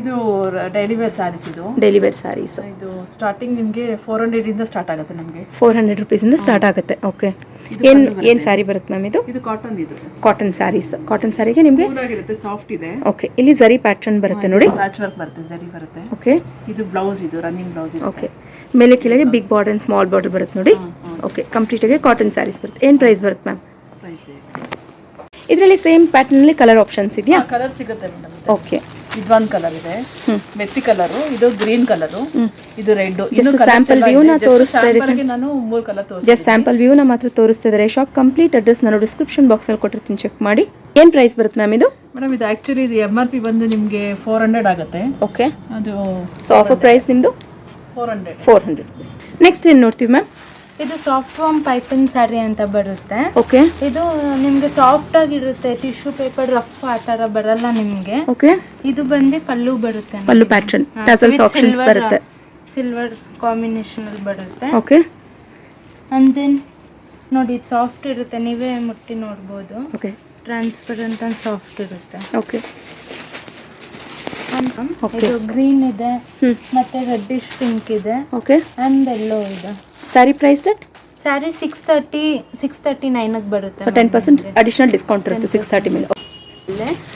ಇದು daily wear saris. ಇದು daily wear saris. ಇದು ಸ್ಟಾರ್ಟಿಂಗ್ ನಿಮಗೆ 400 ಇಂದ ಸ್ಟಾರ್ಟ್ ಆಗುತ್ತೆ. ನಮಗೆ 400 ರೂಪೀಸಿಂದ ಸ್ಟಾರ್ಟ್ ಆಗುತ್ತೆ. ಓಕೆ, ಏನು ಸ್ಯಾರಿ ಬರುತ್ತೆ ಮ್ಯಾಮ್ ಇದು? ಇದು ಕಾಟನ್. ಇದು ಕಾಟನ್ ಸ್ಯಾರೀಸ್. ಕಾಟನ್ ಸ್ಯಾರಿಗೆ ನಿಮಗೆ ಆಗಿರುತ್ತೆ, ಸಾಫ್ಟ್ ಇದೆ. ಓಕೆ, ಇಲ್ಲಿ ಜರಿ ಪ್ಯಾಟರ್ನ್ ಬರುತ್ತೆ ನೋಡಿ, ಪ್ಯಾಚ್ ವರ್ಕ್ ಬರುತ್ತೆ, ಜರಿ ಬರುತ್ತೆ. ಓಕೆ, ಇದು ಬ್ಲೌಸ್, ಇದು ರನ್ನಿಂಗ್ ಬ್ಲೌಸ್. ಓಕೆ, ಮೇಲೆ ಕೆಳಗೆ big border and small border ಬರುತ್ತೆ ನೋಡಿ. ಓಕೆ, ಕಂಪ್ಲೀಟ್ ಆಗಿ ಕಾಟನ್ ಸ್ಯಾರೀಸ್ ಬರುತ್ತೆ. ಏನು ಪ್ರೈಸ್ ಬರುತ್ತೆ ಮ್ಯಾಮ್? ಇದರಲ್ಲಿ ಸೇಮ್ ಪ್ಯಾಟರ್ನ್ ಅಲ್ಲಿ ಕಲರ್ ಆಪ್ಷನ್ಸ್ ಇದೆಯಾ? ಕಲರ್ ಸಿಗುತ್ತೆ ಮೇಡಮ್. ಓಕೆ, ಇದು ಒಂದು ಕಲರ್ ಇದೆ, ಮೆತ್ತಿ ಕಲರ್. ಇದು ಗ್ರೀನ್ ಕಲರ್, ಇದು ರೆಡ್. ಸ್ಯಾಂಪಲ್ ವ್ಯೂ ನ ತೋರಿಸ್ತಾ ಇದ್ದೀನಿ ನಾನು. 3 ಕಲರ್ ತೋರಿಸ್ತೀನಿ. ಜಸ್ಟ್ ಸ್ಯಾಂಪಲ್ ವ್ಯೂ ನ ಮಾತ್ರ ತೋರಿಸ್ತಾ ಇದ್ದಾರೆ. ಶಾಪ್ ಕಂಪ್ಲೀಟ್ ಅಡ್ರೆಸ್ ನಾನು ಡಿಸ್ಕ್ರಿಪ್ಷನ್ ಬಾಕ್ಸ್ ಅಲ್ಲಿ ಕೊಟ್ಟಿರ್ತೀನಿ, ಚೆಕ್ ಮಾಡಿ. ಏನು ಪ್ರೈಸ್ ಬರುತ್ತೆ ಮ್ಯಾಮ್ ಇದು? ಮೇಡಮ್ ಇದು ಆಕ್ಚುಲಿ ಇದು MRP ಬಂದು ನಿಮಗೆ 400 ಆಗುತ್ತೆ. ಓಕೆ, ಅದು ಸೊ ಆಫರ್ ಪ್ರೈಸ್ ನಿಮ್ಮದು 400 ರೂಪೀಸ್. ನೆಕ್ಸ್ಟ್ ಏನು ನೋಡ್ತೀವಿ ಮ್ಯಾಮ್? ಇದು ಸಾಫ್ಟ್ ವಾರ್ಮ್ ಪೈಪಿಂಗ್ ಸ್ಯಾರಿ ಅಂತ ಬರುತ್ತೆ. ಓಕೆ, ಇದು ನಿಮ್ಗೆ ಸಾಫ್ಟ್ ಆಗಿರುತ್ತೆ, ಟಿಶ್ಯೂ ಪೇಪರ್ ರಫ್ ಆ ತರ ಬರಲ್ಲ ನಿಮ್ಗೆ. ಓಕೆ, ಇದು ಬಂದು ಪಲ್ಲು ಬರುತ್ತೆ, ಪಲ್ಲು ಪ್ಯಾಟರ್ನ್ ಟಸಲ್ಸ್ ಆಪ್ಷನ್ಸ್ ಬರುತ್ತೆ, ಸಿಲ್ವರ್ ಕಾಂಬಿನೇಷನ್ ಅಲ್ಲಿ ಬರುತ್ತೆ. ಓಕೆ, ಅಂಡ್ ದೆನ್ ನೋಡಿ ಸಾಫ್ಟ್ ಇರುತ್ತೆ, ನೀವೇ ಮುಟ್ಟಿ ನೋಡ್ಬೋದು. ಓಕೆ, ಟ್ರಾನ್ಸ್ಪರೆಂಟ್ ಅಂಡ್ ಸಾಫ್ಟ್ ಇರುತ್ತೆ. ಓಕೆ, ಇದು ಗ್ರೀನ್ ಇದೆ, ಮತ್ತೆ ರೆಡ್ಡಿಶ್ ಪಿಂಕ್ ಇದೆ, ಓಕೆ, ಅಂಡ್ ಯೆಲ್ಲೋ ಇದೆ. Sari price that? ಸ್ಯಾರಿ 639 ಗೆ ಬರುತ್ತೆ. ಸೊ 10% ಅಡಿಷನಲ್ ಡಿಸ್ಕೌಂಟ್ ಇರುತ್ತೆ 630 ಮೇಲೆ.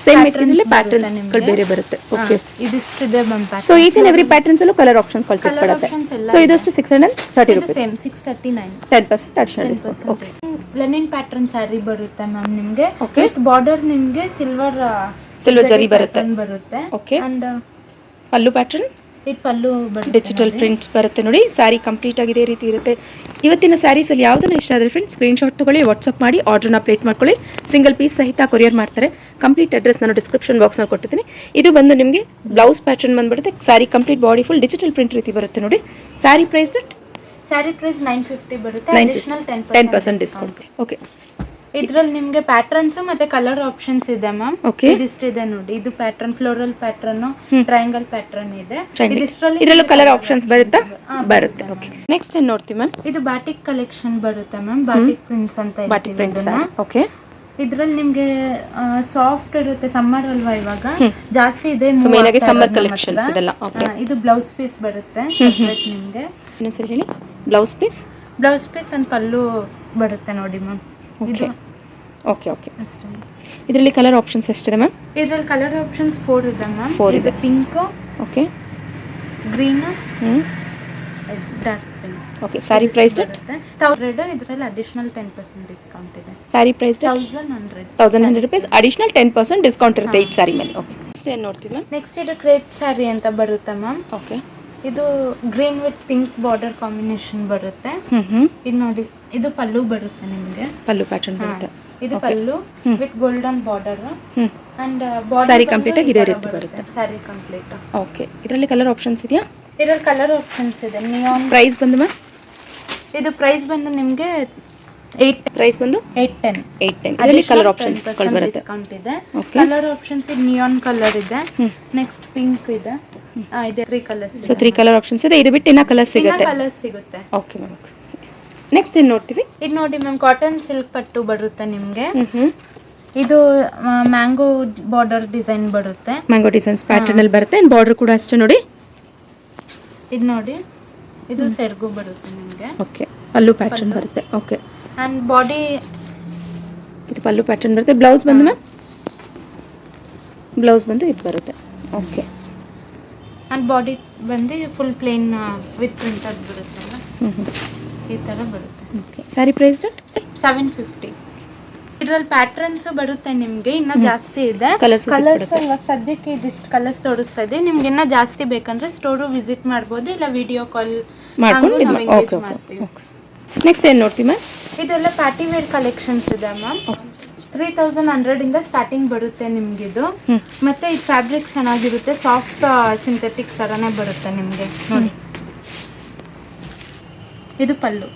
ಸೇಮ್ ಮೆಟೀರಿಯಲ್ ಪ್ಯಾಟರ್ನ್ಸ್ ಗಳು ಬೇರೆ ಬರುತ್ತೆ. ಓಕೆ, ಇದಿಷ್ಟಿದೆ ಬಂಪ. So each and every patterns ಅಲ್ಲೂ ಕಲರ್ ಆಪ್ಷನ್ಸ್ ಕಳಿಸಿಕೊಡುತ್ತೆ. ಸೊ ಇದಷ್ಟು 630 rupees, same 639, 10% additional discount. Okay, linen pattern sari ಬರುತ್ತೆ ಮ್ಯಾಮ್ ನಿಮಗೆ. ಓಕೆ, ವಿತ್ ಬಾರ್ಡರ್ ನಿಮಗೆ ಸಿಲ್ವರ್ ಜರಿ ಬರುತ್ತೆ. ಓಕೆ, ಅಂಡ್ ಪಲ್ಲು ಪ್ಯಾಟರ್ನ್, ಇದು ಪಲ್ಲು ಬರುತ್ತೆ, ಡಿಜಿಟಲ್ ಪ್ರಿಂಟ್ಸ್ ಬರುತ್ತೆ ನೋಡಿ. ಸ್ಯಾರಿ ಕಂಪ್ಲೀಟ್ ಆಗಿ ಇದೇ ರೀತಿ ಇರುತ್ತೆ. ಇವತ್ತಿನ ಸ್ಯಾರೀಸ್ ಅಲ್ಲಿ ಯಾವ್ದನ್ನ ಇಷ್ಟ ಆದರೆ ಫ್ರೆಂಡ್ಸ್ ಸ್ಕ್ರೀನ್ ಶಾಟ್ ತಗೊಳ್ಳಿ, ವಾಟ್ಸ್ಆಪ್ ಮಾಡಿ ಆರ್ಡರ್ನ ಪ್ಲೇಸ್ ಮಾಡ್ಕೊಳ್ಳಿ. ಸಿಂಗಲ್ ಪೀಸ್ ಸಹಿತ ಕೊರಿಯರ್ ಮಾಡ್ತಾರೆ. ಕಂಪ್ಲೀಟ್ ಅಡ್ರೆಸ್ ನಾನು ಡಿಸ್ಕ್ರಿಪ್ಷನ್ ಬಾಕ್ಸ್ನಲ್ಲಿ ಕೊಟ್ಟಿದ್ದೀನಿ. ಇದು ಬಂದು ನಿಮಗೆ ಬ್ಲೌಸ್ ಪ್ಯಾಟರ್ನ್ ಬಂದ್ಬಿಡುತ್ತೆ. Sari complete body full digital print ರೀತಿ ಬರುತ್ತೆ ನೋಡಿ. Sari price that? Sari price 950 ಬರುತ್ತೆ, ಅಡಿಷನಲ್ 10% ಡಿಸ್ಕೌಂಟ್. ಓಕೆ, ಇದ್ರಲ್ಲಿ ನಿಮಗೆ ಪ್ಯಾಟರ್ನ್ಸ್ ಮತ್ತೆ ಕಲರ್ ಆಪ್ಷನ್ಸ್ ಇದೆ ಮ್ಯಾಮ್. ಓಕೆ, ಇದಿಷ್ಟಿದೆ ನೋಡಿ. ಇದು pattern floral pattern, triangle pattern ಇದೆ. ಇದರಲ್ಲೂ ಕಲರ್ ಆಪ್ಷನ್ಸ್ ಬರುತ್ತೆ. ಓಕೆ, ನೆಕ್ಸ್ಟ್ ಏನು ನೋಡ್ತೀವಿ ಮ್ಯಾಮ್? ಇದು ಬಾಟಿಕ್ ಕಲೆಕ್ಷನ್ ಬರುತ್ತೆ ಮ್ಯಾಮ್. ಬಾಟಿಕ್ ಪ್ರಿಂಟ್ಸ್ ಅಂತ, ಬಾಟಿಕ್ ಪ್ರಿಂಟ್ಸ್. ಓಕೆ, ಇದ್ರಲ್ಲಿ ನಿಮ್ಗೆ ಸಾಫ್ಟ್ ಇರುತ್ತೆ. ಸಮ್ಮರ್ ಅಲ್ವಾ ಇವಾಗ, ಜಾಸ್ತಿ ಇದೆ. ಸಮ್ಮರ್ ಕಲೆಕ್ಷನ್ಸ್ ಇದೆಲ್ಲ. ಓಕೆ, ಇದು ಬ್ಲೌಸ್ ಪೀಸ್ ಬರುತ್ತೆ ಸೆಪರೇಟ್ ನಿಮ್ಗೆ. ಇನ್ನೊಂದು ಸರಿ ಹೇಳಿ. ಬ್ಲೌಸ್ ಪೀಸ್ ಅಂಡ್ ಪಲ್ಲು ಬರುತ್ತೆ ನೋಡಿ ಮ್ಯಾಮ್. ಓಕೆ, ಓಕೆ, ಓಕೆ, ಅಷ್ಟೇ. ಇದರಲ್ಲಿ ಕಲರ್ ಆಪ್ಷನ್ಸ್ ಎಷ್ಟಿದೆ ಮ್ಯಾಮ್? ಇದರಲ್ಲಿ ಕಲರ್ ಆಪ್ಷನ್ಸ್ 4 ಇದೆ ಮ್ಯಾಮ್. 4 ಇದೆ. Pink, okay, green, dark pink. Okay, sari price that? 1000. ಇದರಲ್ಲಿ ಅಡಿಷನಲ್ 10% ಡಿಸ್ಕೌಂಟ್ ಇದೆ. Sari price 1100 rupees, additional 10% discount ಇರುತ್ತೆ ಈ ಸ್ಯಾರಿ ಮೇಲೆ. ಓಕೆ, ನೆಕ್ಸ್ಟ್ ಏನು ನೋಡ್ತೀವಿ ಮ್ಯಾಮ್? ನೆಕ್ಸ್ಟ್ ಇದು ಕ್ರೇಪ್ ಸ್ಯಾರಿ ಅಂತ ಬರುತ್ತೆ ಮ್ಯಾಮ್. ಓಕೆ, ಇದು green with pink border combination ಬರುತ್ತೆ. ಇದು ನೋಡಿ, ಇದು ಪಲ್ಲು ಬರುತ್ತೆ ನಿಮಗೆ. ಪಲ್ಲು ಪ್ಯಾಟರ್ನ್ ಬರುತ್ತೆ. ಇದು pallu with golden border and sari complete ಆಗಿ ಇದೇ ರೀತಿ ಬರುತ್ತೆ. ಸ್ಯಾರಿ ಕಂಪ್ಲೀಟ್. ಓಕೆ, ಇದರಲ್ಲಿ ಕಲರ್ ಆಪ್ಷನ್ಸ್ ಇದೆಯಾ? ಇದರಲ್ಲಿ ಕಲರ್ ಆಪ್ಷನ್ಸ್ ಇದೆ. ನಿಯಾನ್. ಪ್ರೈಸ್ ಬಂದು ಮ್ಯಾಮ್? ಇದು ಪ್ರೈಸ್ ಬಂದು ನಿಮಗೆ 8. ಪ್ರೈಸ್ ಬಂದು 810. ಇದರಲ್ಲಿ ಕಲರ್ ಆಪ್ಷನ್ಸ್ ಬರುತ್ತೆ. ಡಿಸ್ಕೌಂಟ್ ಇದೆ. ಕಲರ್ ಆಪ್ಷನ್ಸ್ ಇದು ನಿಯಾನ್ ಕಲರ್ ಇದೆ, ನೆಕ್ಸ್ಟ್ ಪಿಂಕ್ ಇದೆ. ಇದೆ 3 ಕಲರ್ಸ್. ಸೊ 3 ಕಲರ್ ಆಪ್ಷನ್ಸ್ ಇದೆ. ಇದು ಬಿಟ್ಟು ಇನ್ನ ಕಲರ್ ಸಿಗುತ್ತೆ. Okay ma'am. ನೆಕ್ಸ್ಟ್ ಏನು ನೋಡ್ತೀವಿ? ಇದು ನೋಡಿ ಮ್ಯಾಮ್, ಕಾಟನ್ ಸಿಲ್ಕ್ ಪಟ್ಟು ಬರುತ್ತೆ ನಿಮಗೆ. ಇದು ಮ್ಯಾಂಗೋ ಬಾರ್ಡರ್ ಡಿಸೈನ್ ಬರುತ್ತೆ. ಮ್ಯಾಂಗೋ ಡಿಸೈನ್ಸ್ ಪ್ಯಾಟರ್ನ್ ಅಲ್ಲಿ ಬರುತ್ತೆ. ಬಾರ್ಡರ್ ಕೂಡ ಅಷ್ಟೇ ನೋಡಿ. ಇದು ನೋಡಿ, ಇದು ಸೆರ್ಗು ಬರುತ್ತೆ ನಿಮಗೆ. ಓಕೆ, ಪಲ್ಲು ಪ್ಯಾಟರ್ನ್ ಬರುತ್ತೆ. ಓಕೆ, ಅಂಡ್ ಬಾಡಿ ಇದು ಪಲ್ಲು ಪ್ಯಾಟರ್ನ್ ಬರುತ್ತೆ. ಬ್ಲೌಸ್ ಬಂದು ಮ್ಯಾಮ್? ಬ್ಲೌಸ್ ಬಂದು ಇದು ಬರುತ್ತೆ. ಓಕೆ, ಅಂಡ್ ಬಾಡಿ ಬಂದು ಫುಲ್ ಪ್ಲೇನ್ ವಿತ್ ಪ್ರಿಂಟೆಡ್ ಬರುತ್ತೆ. ಈ ತರ ಬರುತ್ತೆ. Okay, sari price that? 750. ಇದರಲ್ಲಿ ಪ್ಯಾಟರ್ನ್ಸ್ ಬರುತ್ತೆ ನಿಮಗೆ. ಇನ್ನ ಜಾಸ್ತಿ ಇದೆ. ಕಲರ್ಸ್ ಇವಾಗ ಸದ್ಯಕ್ಕೆ ಇದಿಷ್ಟು ಕಲರ್ಸ್ ತೋರಿಸ್ತಾ ಇದೆ. ನಿಮ್ಗೆ ಇನ್ನ ಜಾಸ್ತಿ ಬೇಕಂದ್ರೆ ಸ್ಟೋರು ವಿಸಿಟ್ ಮಾಡ್ಬೋದು, ಇಲ್ಲ ವಿಡಿಯೋ ಕಾಲ್ ಮಾಡ್ಕೊಂಡು ಮಾಡ್ತೀವಿ. ನೆಕ್ಸ್ಟ್ ಏನು ನೋಡ್ತೀವಿ ಮ್ಯಾಮ್? ಇದೆಲ್ಲ ಪಾರ್ಟಿ ವೇರ್ ಕಲೆಕ್ಷನ್ಸ್ ಇದೆ ಮ್ಯಾಮ್. 3100 ಇಂದ ಸ್ಟಾರ್ಟಿಂಗ್ ಬರುತ್ತೆ ನಿಮ್ಗಿದು. ಮತ್ತೆ ಈ ಫ್ಯಾಬ್ರಿಕ್ ಚೆನ್ನಾಗಿರುತ್ತೆ, ಸಾಫ್ಟ್ ಸಿಂಥೆಟಿಕ್ ತರಾನೇ ಬರುತ್ತೆ ನಿಮ್ಗೆ ನೋಡಿ. ಇದು pallu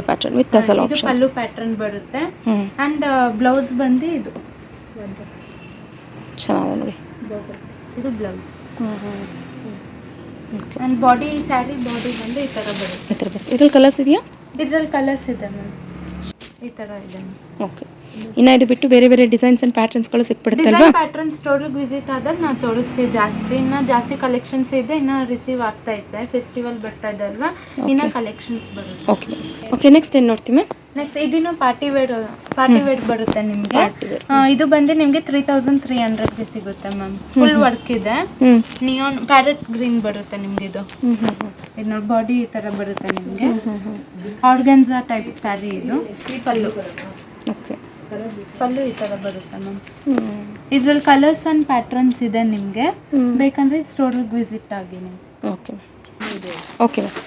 pattern with tussle options. ಇದು ಪಲ್ಲು ಪ್ಯಾಟರ್ನ್ ಬರುತ್ತೆ. ಅಂಡ್ ಬ್ಲೌಸ್ ಬಂದು ಇದು ಚೆನ್ನಾಗಿದೆ ನೋಡಿ. ಇದು blouse. And body sari body ಬಂದು ಈ ತರ ಬರುತ್ತೆ. ಇದ್ರಲ್ಲಿ ಕಲರ್ಸ್ ಇದೆಯಾ? ಇದ್ರಲ್ಲಿ ಕಲರ್ಸ್ ಇದೆ ಮ್ಯಾಮ್. ಈ ತರ ಇದೆ ಓಕೆ. ಇನ್ನು ಇದು ಬಿಟ್ಟು ಬೇರೆ ಬೇರೆ ಡಿಸೈನ್ಸ್ ಆ್ಯಂಡ್ ಪ್ಯಾಟರ್ನ್ಸ್ಗಳು ಸಿಕ್ಬಿಡುತ್ತಲ್ವಾ? ಡಿಸೈನ್ ಪ್ಯಾಟರ್ನ್ ಸ್ಟೋರಿಗೆ ವಿಸಿಟ್ ಆದಾಗ ನಾವು ತೋರಿಸ್ತೀವಿ ಜಾಸ್ತಿ. ಇನ್ನು ಜಾಸ್ತಿ ಕಲೆಕ್ಷನ್ಸ್ ಇದೆ, ಇನ್ನು ರಿಸೀವ್ ಆಗ್ತಾ ಇದೆ. ಫೆಸ್ಟಿವಲ್ ಬರ್ತಾ ಇದೆ ಅಲ್ವಾ, ಇನ್ನು ಕಲೆಕ್ಷನ್ಸ್ ಬರುತ್ತೆ. Okay okay. ನೆಕ್ಸ್ಟ್ ಏನು ನೋಡ್ತೀವಿ ಮ್ಯಾಮ್? ನೆಕ್ಸ್ಟ್ ಇದನ್ನು ಪಾರ್ಟಿ ವೇರ್ ಬರುತ್ತೆ ನಿಮಗೆ. ಇದು ಬಂದು ನಿಮಗೆ 3300ಗೆ ಸಿಗುತ್ತೆ ಮ್ಯಾಮ್. ಫುಲ್ ವರ್ಕ್ ಇದೆ, ನಿಯಾನ್ ಪ್ಯಾರೆಟ್ ಗ್ರೀನ್ ಬರುತ್ತೆ ನಿಮ್ಗೆ. ಇದು ನೋಡಿ ಬಾಡಿ ಈ ತರ ಬರುತ್ತೆ ನಿಮಗೆ. ಆರ್ಗನ್ಸಾ ಟೈಪ್ ಸ್ಯಾರಿ ಇದು. ಪಲ್ಲು ಓಕೆ, ಪಲ್ಲು ಈ ತರ ಬರುತ್ತೆ ಮ್ಯಾಮ್. ಇದ್ರಲ್ಲಿ ಕಲರ್ಸ್ ಅಂಡ್ ಪ್ಯಾಟರ್ನ್ಸ್ ಇದೆ ನಿಮಗೆ. ಬೇಕಂದ್ರೆ ಸ್ಟೋರಿಗೆ ವಿಸಿಟ್ ಆಗಿ ನೀವು. Okay okay ma'am.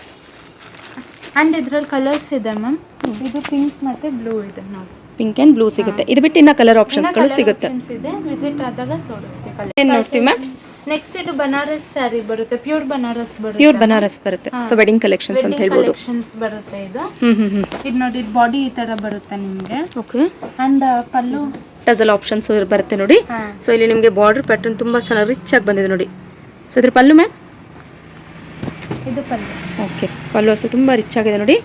ಅಂಡ್ ಇದ್ರಲ್ಲಿ ಕಲರ್ಸ್ ಇದೆ ಮ್ಯಾಮ್. ಇದು ಪಿಂಕ್ ಮತ್ತೆ ಬ್ಲೂ ಇದೆ ನೋಡಿ. ಪಿಂಕ್ ಆ್ಯಂಡ್ ಬ್ಲೂ ಸಿಗುತ್ತೆ. ಇದು ಬಿಟ್ಟು ಇನ್ನ ಕಲರ್ ಆಪ್ಷನ್ಸ್ಗಳು ಸಿಗುತ್ತೆ. ಇದೆ, ವಿಸಿಟ್ ಆದಾಗ ತೋರಿಸ್ತೀವಿ. ಏನು ನೋಡ್ತೀವಿ ಮ್ಯಾಮ್? ನೆಕ್ಸ್ಟ್ ಇದು ಬನಾರಸ್ ಸ್ಯಾರಿ ಬರುತ್ತೆ. ಪ್ಯೂರ್ ಬನಾರಸ್ ಬರುತ್ತೆ. ಪ್ಯೂರ್ ಬನಾರಸ್ ಬರುತ್ತೆ. ಸೊ ವೆಡ್ಡಿಂಗ್ ಕಲೆಕ್ಷನ್ಸ್ ಅಂತ ಹೇಳ್ಬೋದು. ಕಲೆಕ್ಷನ್ಸ್ ಬರುತ್ತೆ ಇದು. ಇದು ನೋಡಿ ಬಾಡಿ ಈ ತರ ಬರುತ್ತೆ ನಿಮಗೆ. Okay. And pallu tussle options ಬರುತ್ತೆ ನೋಡಿ. ಸೊ ಇಲ್ಲಿ ನಿಮಗೆ ಬಾರ್ಡರ್ ಪ್ಯಾಟರ್ನ್ ತುಂಬಾ ಚೆನ್ನಾಗಿ ರಿಚ್ ಆಗಿ ಬಂದಿದೆ ನೋಡಿ. ಸೊ ಇದ್ರ ಪಲ್ಲು ಮ್ಯಾಮ್? ಇದು ಪಲ್ಲು. ಓಕೆ, ಪಲ್ಲು ಅಷ್ಟೇ ತುಂಬ ರಿಚ್ ಆಗಿದೆ ನೋಡಿ.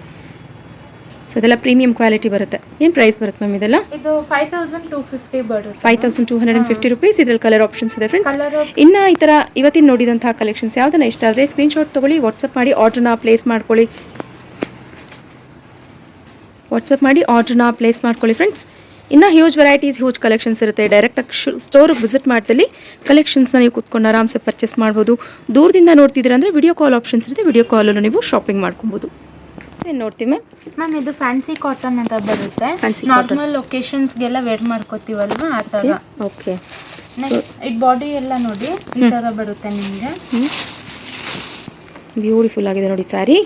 ಸೊ ಇದೆಲ್ಲ ಪ್ರೀಮಿಯಂ ಕ್ವಾಲಿಟಿ ಬರುತ್ತೆ. ಏನು ಪ್ರೈಸ್ ಬರುತ್ತೆ ಮ್ಯಾಮ್ ಇದೆಲ್ಲ? ಇದು 5250 ಬರುತ್ತೆ. 5250 ರುಪೀಸ್. ಇದ್ರಲ್ಲಿ ಕಲರ್ ಆಪ್ಷನ್ಸ್ ಇದೆ ಫ್ರೆಂಡ್ಸ್. ಇನ್ನು ಈ ಥರ ಇವತ್ತಿನ ನೋಡಿದಂತಹ ಕಲೆಕ್ಷನ್ಸ್ ಯಾವುದನ್ನ ಇಷ್ಟ ಆದರೆ ಸ್ಕ್ರೀನ್ಶಾಟ್ ತೊಗೊಳ್ಳಿ, ವಾಟ್ಸಪ್ ಮಾಡಿ ಆರ್ಡ್ರನ್ನ ಪ್ಲೇಸ್ ಮಾಡ್ಕೊಳ್ಳಿ ಫ್ರೆಂಡ್ಸ್. ಇನ್ನು ಹ್ಯೂಜ್ ವೆರೈಟೀಸ್, ಹ್ಯೂಜ್ ಕಲೆಕ್ಷನ್ಸ್ ಇರುತ್ತೆ. ಡೈರೆಕ್ಟಾಗಿ ಸ್ಟೋರಿಗೆ ವಿಸಿಟ್ ಮಾಡ್ದಲ್ಲಿ ಕಲೆಕ್ಷನ್ಸ್ನ ನೀವು ಕೂತ್ಕೊಂಡು ಆರಾಮ್ಸೆ ಪರ್ಚೇಸ್ ಮಾಡ್ಬೋದು. ದೂರದಿಂದ ನೋಡ್ತಿದ್ದೀರ ಅಂದರೆ ವಿಡಿಯೋ ಕಾಲ್ ಆಪ್ಷನ್ಸ್ ಇರುತ್ತೆ. ವಿಡಿಯೋ ಕಾಲಲ್ಲೂ ನೀವು ಶಾಪಿಂಗ್ ಮಾಡ್ಕೊಬೋದು. ಏನು ನೋಡ್ತೀವಿ ಮ್ಯಾಮ್? ಇದು ಫ್ಯಾನ್ಸಿ ಕಾಟನ್ ಅಂತ ಬರುತ್ತೆ. ನಾರ್ಮಲ್ ಒಕೇಶನ್ಸ್ಗೆಲ್ಲ ವೇರ್ ಮಾಡ್ಕೋತೀವಲ್ವಾ ಆ ಥರ. ಓಕೆ. ಇದು ಬಾಡಿ ಎಲ್ಲ ನೋಡಿ ಈ ಥರ ಬರುತ್ತೆ ನಿಮಗೆ. ಬ್ಯೂಟಿಫುಲ್ ಆಗಿದೆ ನೋಡಿ ಸ್ಯಾರಿ.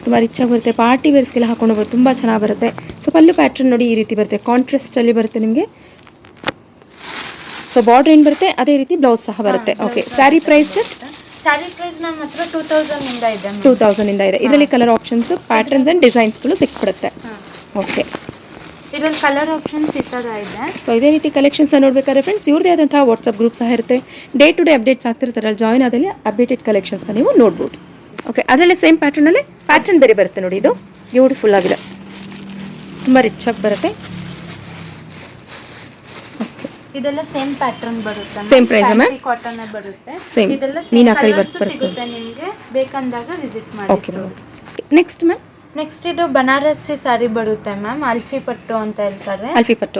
ತುಂಬ ರಿಚಾಗಿ ಬರುತ್ತೆ. ಪಾರ್ಟಿ ವೇರ್ಸ್ಗೆಲ್ಲ ಹಾಕೊಂಡು ಬರುತ್ತೆ, ತುಂಬ ಚೆನ್ನಾಗಿ ಬರುತ್ತೆ. ಸೊ ಪಲ್ಲು ಪ್ಯಾಟ್ರನ್ ನೋಡಿ ಈ ರೀತಿ ಬರುತ್ತೆ, ಕಾಂಟ್ರಾಸ್ಟಲ್ಲಿ ಬರುತ್ತೆ ನಿಮಗೆ. ಸೊ ಬಾರ್ಡರ್ ಏನು ಬರುತ್ತೆ ಅದೇ ರೀತಿ ಬ್ಲೌಸ್ ಸಹ ಬರುತ್ತೆ. ಓಕೆ. ಸ್ಯಾರಿ ಪ್ರೈಸ್ ನಮ್ಮ ಹತ್ರ 2000 ಇಂದ ಇದೆ. 2000 ಇಂದ ಇದೆ. ಇದರಲ್ಲಿ ಕಲರ್ ಆಪ್ಷನ್ಸ್, ಪ್ಯಾಟರ್ನ್ಸ್ ಆ್ಯಂಡ್ ಡಿಸೈನ್ಸ್ಗಳು ಸಿಕ್ಬಿಡುತ್ತೆ. ಓಕೆ. ಇದರಲ್ಲಿ ಕಲರ್ ಆಪ್ಷನ್ಸ್ ಈ ಥರ ಇದೆ. ಸೊ ಇದೇ ರೀತಿ ಕಲೆಕ್ಷನ್ಸ್ನ ನೋಡಬೇಕಾದ್ರೆ ಫ್ರೆಂಡ್ಸ್ ಇವ್ರದೇ ಆದಂತಹ ವಾಟ್ಸಪ್ ಗ್ರೂಪ್ ಸಹ ಇರುತ್ತೆ. ಡೇ ಟು ಡೇ ಅಪ್ಡೇಟ್ಸ್ ಆಗ್ತಿರ್ತಾರೆ, ಅಲ್ಲಿ ಜಾಯ್ನ್ ಆದಲ್ಲಿ ಅಪ್ಡೇಟೆಡ್ ಕಲೆಕ್ಷನ್ಸ್ನ ನೀವು ನೋಡ್ಬೋದು. ಓಕೆ. ಅದರಲ್ಲೇ ಸೇಮ್ ಪ್ಯಾಟರ್ನಲ್ಲಿ ಪ್ಯಾಟರ್ನ್ ಬೇರೆ ಬರುತ್ತೆ ನೋಡಿ. ಇದು ಬ್ಯೂಟಿಫುಲ್ ಆಗಿದೆ, ತುಂಬ ರಿಚ್ ಆಗಿ ಬರುತ್ತೆ. ಇದೆಲ್ಲ ಸೇಮ್ ಪ್ಯಾಟರ್ನ್ ಬರುತ್ತೆ. Same price ma'am? ಕಾಟನ್ ಬರುತ್ತೆ. ಸೇಮ್ ಇದೆಲ್ಲ ಮೀನಾಕರಿ ವರ್ಕ್ ಸಿಗುತ್ತೆ ನಿಮಗೆ. ಬೇಕಂದಾಗ ವಿಸಿಟ್ ಮಾಡಿ. ಓಕೆ. Next ma'am? ನೆಕ್ಸ್ಟ್ ಇದು ಬನಾರಸಿ ಸ್ಯಾರಿ ಬರುತ್ತೆ ಮ್ಯಾಮ್. ಅಲ್ಫಿ ಪಟ್ಟು ಅಂತ ಹೇಳ್ತಾರೆ. ಅಲ್ಫಿ ಪಟ್ಟು.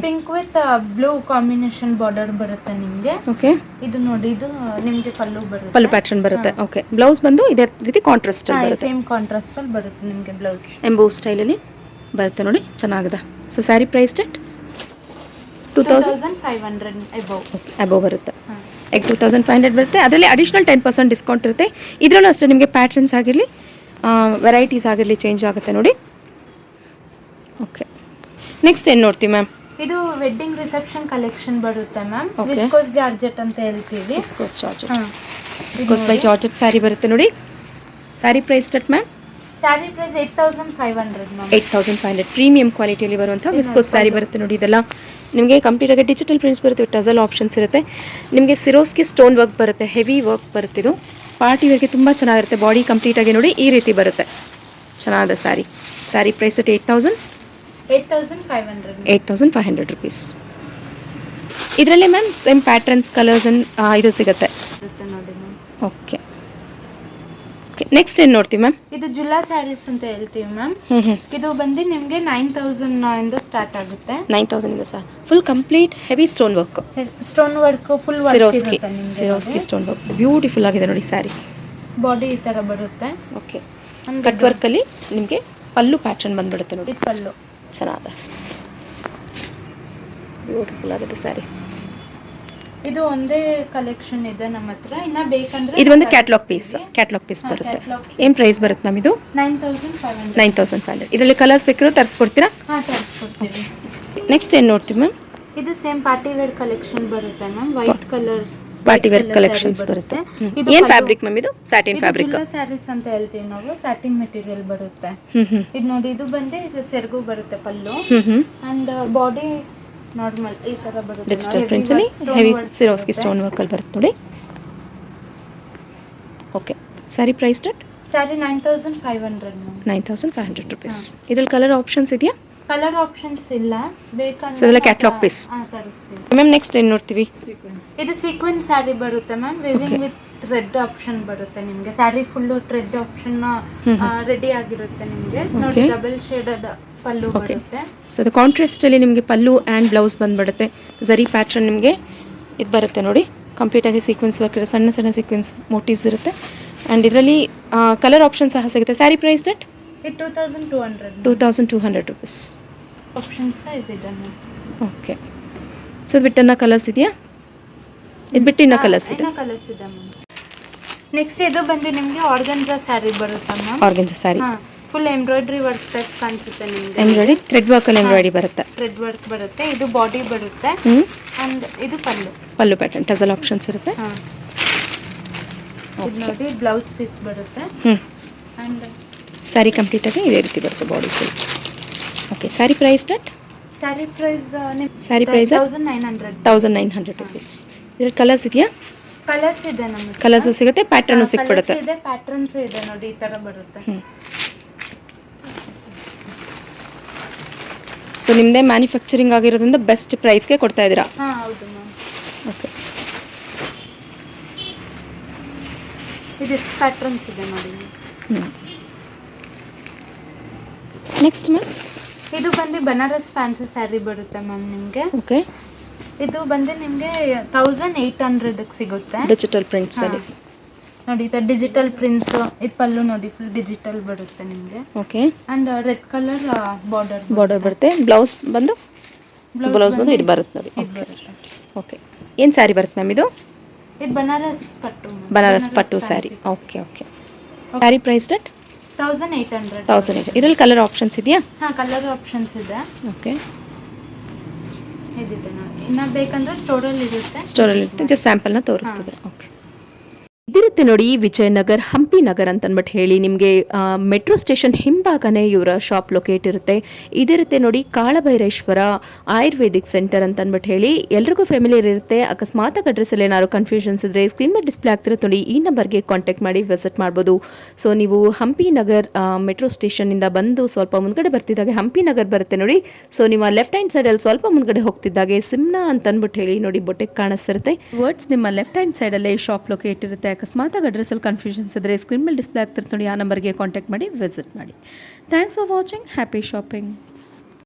Pink with blue combination border ಬರುತ್ತೆ ನಿಮಗೆ. ಓಕೆ. ಇದು ನೋಡಿ, ಇದು ನಿಮಗೆ ಪಲ್ಲು ಬರುತ್ತೆ. ಪಲ್ಲು ಪ್ಯಾಟರ್ನ್ ಬರುತ್ತೆ. ಓಕೆ. ಬ್ಲೌಸ್ ಬಂದು ಇದೇ ರೀತಿ ಕಾಂಟ್ರಾಸ್ಟ್ ಅಲ್ಲಿ ಬರುತ್ತೆ. ಸೇಮ್ ಕಾಂಟ್ರಾಸ್ಟ್ ಅಲ್ಲಿ ಬರುತ್ತೆ ನಿಮಗೆ ಬ್ಲೌಸ್. ಎಂಬೋ ಸ್ಟೈಲಲ್ಲಿ ಬರುತ್ತೆ ನೋಡಿ, ಚೆನ್ನಾಗಿದೆ. ಸೊ ಸ್ಯಾರಿ ಪ್ರೈಸ್ 2500 ಅಬೋವ್ ಬರುತ್ತೆ. 2500 ಬರುತ್ತೆ. ಅದರಲ್ಲಿ ಅಡಿಷನಲ್ 10% ಡಿಸ್ಕೌಂಟ್ ಇರುತ್ತೆ. ಇದರಲ್ಲೂ ಅಷ್ಟೇ ನಿಮಗೆ ಪ್ಯಾಟರ್ನ್ಸ್ ಆಗಿರಲಿ, ವೆರೈಟೀಸ್ ಆಗಿರಲಿ ಚೇಂಜ್ ಆಗುತ್ತೆ ನೋಡಿ. ಓಕೆ. ನೆಕ್ಸ್ಟ್ ಏನು ನೋಡ್ತೀವಿ ಮ್ಯಾಮ್? ಇದು ವೆಡ್ಡಿಂಗ್ ರಿಸೆಪ್ಷನ್ ಕಲೆಕ್ಷನ್ ಬರುತ್ತೆ ಮ್ಯಾಮ್. ವಿಸ್ಕೋಸ್ ಜಾರ್ಜೆಟ್ ಅಂತ ಹೇಳ್ತೀವಿ. ವಿಸ್ಕೋಸ್ ಬೈ ಜಾರ್ಜೆಟ್ ಸ್ಯಾರಿ ಬರುತ್ತೆ ನೋಡಿ. Sari price ma'am? Sari price 8500 ma'am. 8500 premium ಕ್ವಾಲಿಟಿಯಲ್ಲಿ ಬರುವಂಥ ವಿಸ್ಕೋಸ್ ಸ್ಯಾರಿ ಬರುತ್ತೆ ನೋಡಿ. ಇದೆಲ್ಲ ನಿಮಗೆ ಕಂಪ್ಲೀಟ್ ಆಗಿ ಡಿಜಿಟಲ್ ಪ್ರಿಂಟ್ಸ್ ಬರುತ್ತೆ, ಟಸಲ್ ಆಪ್ಷನ್ಸ್ ಇರುತ್ತೆ. ನಿಮಗೆ ಸಿರೋಸ್ಗೆ ಸ್ಟೋನ್ ವರ್ಕ್ ಬರುತ್ತೆ, ಹೆವಿ ವರ್ಕ್ ಬರುತ್ತೆ. ಇದು ಪಾರ್ಟಿ ವೇರ್ಗೆ ತುಂಬ ಚೆನ್ನಾಗಿರುತ್ತೆ. ಬಾಡಿ ಕಂಪ್ಲೀಟಾಗಿ ನೋಡಿ ಈ ರೀತಿ ಬರುತ್ತೆ, ಚೆನ್ನಾದ ಸ್ಯಾರಿ. Sari price 8500 rupees. ಇದರಲ್ಲೇ ma'am same patterns, colours and ಇದು ಸಿಗುತ್ತೆ ನೋಡಿ ಮ್ಯಾಮ್. ಓಕೆ. ನೆಕ್ಸ್ಟ್ ಏನು ನೋಡ್ತೀವಿ ಮ್ಯಾಮ್? ಇದು ಜುಲ್ಲಾ ಸ್ಯಾರೀಸ್ ಅಂತ ಹೇಳ್ತೀವಿ ಮ್ಯಾಮ್. ಇದು ಬಂದು ನಿಮಗೆ 9000 ಇಂದ ಸ್ಟಾರ್ಟ್ ಆಗುತ್ತೆ. 9000 ಇಂದ sir full complete heavy stone work full ಸಿರೋಸ್ಕಿ stone work beautiful ಆಗಿದೆ ನೋಡಿ ಸ್ಯಾರಿ. ಬಾಡಿ ಈ ತರ ಬರುತ್ತೆ. ಓಕೆ. ಕಟ್ ವರ್ಕ್ ಅಲ್ಲಿ ನಿಮಗೆ ಪಲ್ಲು ಪ್ಯಾಟರ್ನ್ ಬಂದ್ಬಿಡುತ್ತೆ ನೋಡಿ. ಪಲ್ಲು ಚೆನ್ನಾಗಿದೆ, ಬ್ಯೂಟಿಫುಲ್ ಆಗಿದೆ ಸ್ಯಾರಿ. ಇದು ಒಂದೇ ಕಲೆಕ್ಷನ್ ಇದೆ ನಮ್ಮ ಹತ್ರ. ಇನ್ನ ಬೇಕಂದ್ರೆ ಇದು ಒಂದು ಕ್ಯಾಟಲಾಗ್ ಪೀಸ್ ಬರುತ್ತೆ. ಏನು ಪ್ರೈಸ್ ಬರುತ್ತೆ ಮ್ಯಾಮ್ ಇದು? 9500. ಇದರಲ್ಲಿ ಕಲರ್ಸ್ ಬೇಕಿರೋ ತರಿಸ್ಕೊಡ್ತೀರಾ? ತರಿಸ್ಕೊಡ್ತೀವಿ. ನೆಕ್ಸ್ಟ್ ಏನು ನೋಡ್ತೀವಿ ಮ್ಯಾಮ್? ಇದು ಸೇಮ್ ಪಾರ್ಟಿ ವೇರ್ ಕಲೆಕ್ಷನ್ ಬರುತ್ತೆ ma'am. White colour party wear collections ಬರುತ್ತೆ. ಏನು ಫ್ಯಾಬ್ರಿಕ್ ಮ್ಯಾಮ್ ಇದು? Satin fabric. ಸ್ಯಾರೀಸ್ ಅಂತ ಹೇಳ್ತೀವಿ ನಾವು. ಸ್ಯಾಟಿನ್ ಮೆಟೀರಿಯಲ್ ಬರುತ್ತೆ. ಇದು ನೋಡಿ, ಇದು ಬಂದು ಸೆರಗು ಬರುತ್ತೆ ಪಲ್ಲು. ಅಂಡ್ ಬಾಡಿ ನಾರ್ಮಲ್ ಈ ತರ ಬರುತ್ತೆ. ಡಿಜಿಟಲ್ ಪ್ರಿಂಟ್ಸ್ ಅಲ್ಲಿ ಹೆವಿ ಸಿರೋಸ್ಕಿ ಸ್ಟೋನ್ ವರ್ಕ್ ಅಲ್ಲಿ ಬರುತ್ತೆ ನೋಡಿ. Okay. Sari price sari 9500 rupees. ಇದರಲ್ಲಿ ಕಲರ್ ಆಪ್ಷನ್ಸ್ ಇದೆಯಾ? ಕಲರ್ ಆಪ್ಷನ್ಸ್ ಇಲ್ಲ, So, ಇದೆಲ್ಲ catalog piece. ತರಿಸ್ತೀವಿ ಮ್ಯಾಮ್ ನೆಕ್ಸ್ಟ್ ಏನು ನೋಡ್ತೀವಿ? ಇದು ಸೀಕ್ವೆನ್ಸ್ ಸ್ಯಾರಿ ಬರುತ್ತೆ ma'am, weaving with thread option ಬರುತ್ತೆ ನಿಮಗೆ. Sari full thread option ready ಆಗಿರುತ್ತೆ ನಿಮಗೆ ನೋಡಿ. ಡಬಲ್ ಶೇಡೆಡ್ ಪಲ್ಲು ಬರುತ್ತೆ. ಸೊ ಅದು ಕಾಂಟ್ರಾಸ್ಟಲ್ಲಿ ನಿಮಗೆ ಪಲ್ಲು ಆ್ಯಂಡ್ ಬ್ಲೌಸ್ ಬಂದುಬಿಡುತ್ತೆ. ಝರಿ ಪ್ಯಾಟ್ರನ್ ನಿಮಗೆ ಇದು ಬರುತ್ತೆ ನೋಡಿ. ಕಂಪ್ಲೀಟಾಗಿ ಸೀಕ್ವೆನ್ಸ್ ವರ್ಕ್ ಇರುತ್ತೆ, ಸಣ್ಣ ಸಣ್ಣ ಸೀಕ್ವೆನ್ಸ್ ಮೋಟಿವ್ಸ್ ಇರುತ್ತೆ. ಆ್ಯಂಡ್ ಇದರಲ್ಲಿ ಕಲರ್ ಆಪ್ಷನ್ ಸಹ ಸಿಗುತ್ತೆ. ಸ್ಯಾರಿ ಪ್ರೈಸ್ ದಟ್ ಇದು 2200 2200 ರುಪೀಸ್. ಆಪ್ಷನ್ಸ್ ಇದೆ ಮ್ಯಾಮ್. ಓಕೆ. ಸೊ ಇದು ಬಿಟ್ಟನ್ನ ಕಲರ್ಸ್ ಇದೆಯಾ? ಇದು ಬಿಟ್ಟು ಇನ್ನೂ ಕಲರ್ಸ್ ಇದೆ. ಕಲರ್ಸ್ ಇದೆ ಮ್ಯಾಮ್. ನೆಕ್ಸ್ಟ್ ಇದು ಬಂದು ನಿಮಗೆ ಆರ್ಗನ್ಜಾ ಸ್ಯಾರಿ ಬರುತ್ತೆ ma'am. Organza sari full embroidery work type ಕಾಣಿಸುತ್ತೆ ನಿಮಗೆ. ಎಂಬ್ರಾಯ್ಡ್ರಿ ಥ್ರೆಡ್ ವರ್ಕಲ್ಲಿ ಎಂಬ್ರಾಯ್ಡ್ರಿ ಬರುತ್ತೆ. ಥ್ರೆಡ್ ವರ್ಕ್ ಬರುತ್ತೆ. ಇದು ಬಾಡಿ ಬರುತ್ತೆ ಅಂಡ್ ಇದು ಪಲ್ಲು ಪ್ಯಾಟರ್ನ್ ಟಸಲ್ ಆಪ್ಷನ್ಸ್ ಇರುತ್ತೆ. ಇದು ನೋಡಿ ಬ್ಲೌಸ್ ಪೀಸ್ ಬರುತ್ತೆ. ಅಂಡ್ ಸ್ಯಾರಿ ಕಂಪ್ಲೀಟ್ ಆಗಿ ಇದೇ ರೀತಿ ಬರುತ್ತೆ body full. Okay. Sari price that sari price 1900 rupees. ಇದರ ಕಲರ್ಸ್ ಇದೆಯಾ? ಕಲರ್ಸ್ ಇದೆ ನಮಗೆ. ಕಲರ್ಸು ಸಿಗುತ್ತೆ, ಪ್ಯಾಟರ್ನು ಸಿಕ್ಬಿಡುತ್ತೆ. ಇದೆ, ಪ್ಯಾಟರ್ನ್ಸ್ ಇದೆ ನೋಡಿ, ಈ ತರ ಬರುತ್ತೆ. ಸೊ ನಿಮ್ಮದೇ ಮ್ಯಾನುಫ್ಯಾಕ್ಚರಿಂಗ್ ಆಗಿರೋದ್ರಿಂದ ಬೆಸ್ಟ್ ಪ್ರೈಸ್ಗೆ ಕೊಡ್ತಾ ಇದ್ದೀರಾ? ಹೌದು ಮ್ಯಾಮ್. ಓಕೆ. ಇದು ಪ್ಯಾಟರ್ನ್ಸ್ ಇದೆ ನೋಡಿ. ನೆಕ್ಸ್ಟ್ ಮ್ಯಾಮ್ ಇದು ಬಂದು ಬನಾರಸ್ ಫ್ಯಾನ್ಸಿ ಸ್ಯಾರಿ ಬರುತ್ತೆ ಮ್ಯಾಮ್ ನಿಮಗೆ. ಓಕೆ. ಇದು ಬಂದು ನಿಮಗೆ 1800 ಸಿಗುತ್ತೆ. ಡಿಜಿಟಲ್ ಪ್ರಿಂಟ್ಸ್ ಅಲ್ಲಿ ನೋಡಿ, ಇದು ಡಿಜಿಟಲ್ ಪ್ರಿಂಟ್ಸ್. ಇದು ಪಲ್ಲು ನೋಡಿ, ಫುಲ್ ಡಿಜಿಟಲ್ ಬರುತ್ತೆ ನಿಮಗೆ. Okay. And red colour border ಬರುತ್ತೆ. ಬ್ಲೌಸ್ ಬಂದು ಇದು ಬರುತ್ತೆ ನೋಡಿ. ಓಕೆ. ಏನು ಸ್ಯಾರಿ ಬರುತ್ತೆ ಮ್ಯಾಮ್ ಇದು? ಇದು ಬನಾರಸ್ ಪಟ್ಟು sari. Okay. Sari price that 1800. ಇದರಲ್ಲಿ ಕಲರ್ ಆಪ್ಷನ್ಸ್ ಇದೆಯಾ? ಕಲರ್ ಆಪ್ಷನ್ಸ್ ಇದೆ. ಓಕೆ. ಇದಿದೆ ನೋಡಿ. ಇನ್ನ ಬೇಕಂದ್ರೆ ಸ್ಟೋರಲ್ಲಿ ಇರುತ್ತೆ. ಜಸ್ಟ್ ಸ್ಯಾಂಪಲ್ನ ತೋರಿಸ್ತಿದ್ರೆ. ಓಕೆ. ಇದಿರುತ್ತೆ ನೋಡಿ ವಿಜಯನಗರ್, ಹಂಪಿ ನಗರ್ ಅಂತಂದ್ಬಿಟ್ಟು ಹೇಳಿ ನಿಮಗೆ ಮೆಟ್ರೋ ಸ್ಟೇಷನ್ ಹಿಂಭಾಗನೇ ಇವರ ಶಾಪ್ ಲೊಕೇಟ್ ಇರುತ್ತೆ. ಇದಿರುತ್ತೆ ನೋಡಿ ಕಾಳಭೈರೇಶ್ವರ ಆಯುರ್ವೇದಿಕ್ ಸೆಂಟರ್ ಅಂತಂದ್ಬಿಟ್ಟು ಹೇಳಿ ಎಲ್ರಿಗೂ ಫೆಮಿಲಿಯರ್ ಇರುತ್ತೆ. ಅಕಸ್ಮಾತ್ ಅಡ್ರೆಸ್ಸಲ್ಲಿ ಏನಾದ್ರು ಕನ್ಫ್ಯೂಷನ್ಸ್ ಇದ್ದರೆ ಸ್ಕ್ರೀನ್ ಮೇಲೆ ಡಿಸ್ಪ್ಲೇ ಆಗ್ತಿರುತ್ತೆ ನೋಡಿ, ಈ ನಂಬರ್ಗೆ ಕಾಂಟ್ಯಾಕ್ಟ್ ಮಾಡಿ ವಿಸಿಟ್ ಮಾಡ್ಬೋದು. ಸೊ ನೀವು ಹಂಪಿ ನಗರ್ ಮೆಟ್ರೋ ಸ್ಟೇಷನ್ನಿಂದ ಬಂದು ಸ್ವಲ್ಪ ಮುಂದ್ಗಡೆ ಬರ್ತಿದ್ದಾಗೆ ಹಂಪಿ ನಗರ್ ಬರುತ್ತೆ ನೋಡಿ. ಸೊ ನೀವು ಲೆಫ್ಟ್ ಹ್ಯಾಂಡ್ ಸೈಡಲ್ಲಿ ಸ್ವಲ್ಪ ಮುಂದ್ಗಡೆ ಹೋಗ್ತಿದ್ದಾಗೆ ಸಿಮ್ನಾ ಅಂತಂದ್ಬಿಟ್ಟು ಹೇಳಿ ನೋಡಿ ಬೊಟ್ಟೆಗೆ ಕಾಣಿಸ್ತಿರುತ್ತೆ. ವರ್ಡ್ಸ್ ನಿಮ್ಮ ಲೆಫ್ಟ್ ಹ್ಯಾಂಡ್ ಸೈಡಲ್ಲೇ ಶಾಪ್ ಲೊಕೇಟ್ ಇರುತ್ತೆ. ಅಕಸ್ಮಾತ್ ಅಡ್ರೆಸ್ಸಲ್ಲಿ ಕನ್ಫ್ಯೂಷನ್ಸ್ ಇದ್ದರೆ ಸ್ಕ್ರೀನ್ ಮೇಲೆ ಡಿಸ್ಪ್ಲೇ ಆಗ್ತಿರ್ತಾರೆ ನೋಡಿ, ಆ ನಂಬರ್ಗೆ ಕಾಂಟ್ಯಾಕ್ಟ್ ಮಾಡಿ ವಿಸಿಟ್ ಮಾಡಿ. Thanks for watching. Happy shopping.